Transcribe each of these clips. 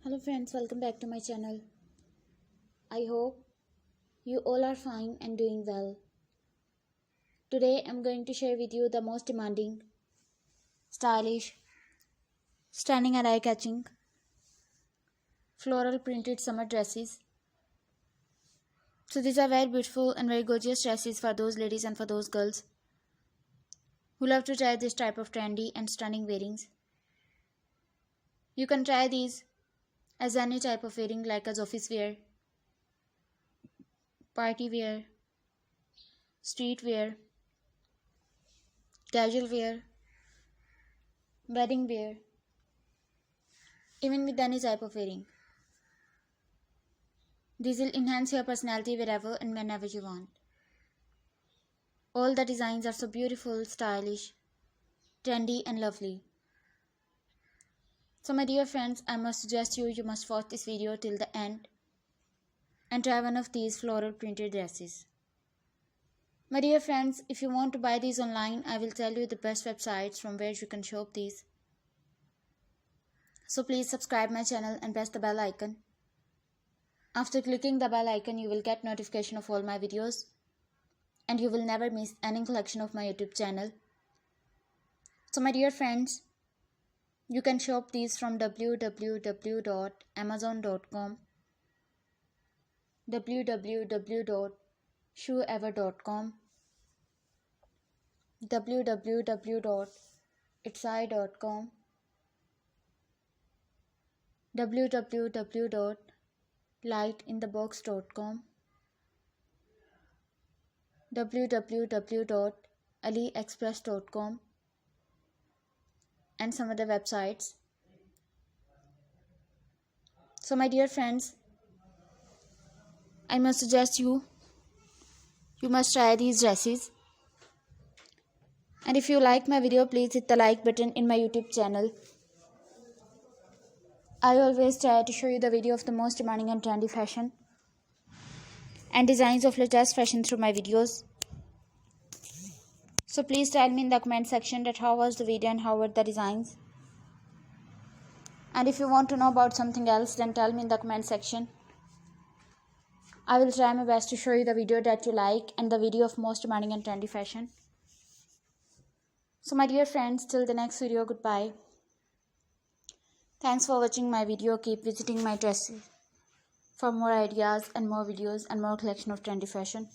Hello friends, welcome back to my channel. I hope you all are fine and doing well. Today I'm going to share with you the most demanding, stylish, stunning and eye-catching floral printed summer dresses. So these are very beautiful and very gorgeous dresses for those ladies and for those girls who love to try this type of trendy and stunning wearings. You can try these as any type of wearing like as office wear, party wear, street wear, casual wear, wedding wear, even with any type of wearing. These will enhance your personality wherever and whenever you want. All the designs are so beautiful, stylish, trendy and lovely. So my dear friends, I must suggest you must watch this video till the end and try one of these floral printed dresses. My dear friends, if you want to buy these online, I will tell you the best websites from where you can shop these. So please subscribe my channel and press the bell icon. After clicking the bell icon, you will get notification of all my videos and you will never miss any collection of my YouTube channel. So my dear friends, you can shop these from www.amazon.com, www.shoeever.com, www.etsy.com, www.lightinthebox.com, www.aliexpress.com, and some other websites. So my dear friends, I must suggest you must try these dresses. And if you like my video, please hit the like button in my YouTube channel. I always try to show you the video of the most demanding and trendy fashion and designs of latest fashion through my videos. So please tell me in the comment section that how was the video and how were the designs. And if you want to know about something else, then tell me in the comment section. I will try my best to show you the video that you like and the video of most demanding and trendy fashion. So my dear friends, till the next video, goodbye. Thanks for watching my video. Keep visiting my dresses for more ideas and more videos and more collection of trendy fashion.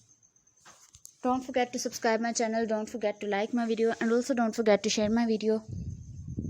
Don't forget to subscribe my channel, don't forget to like my video, and also don't forget to share my video.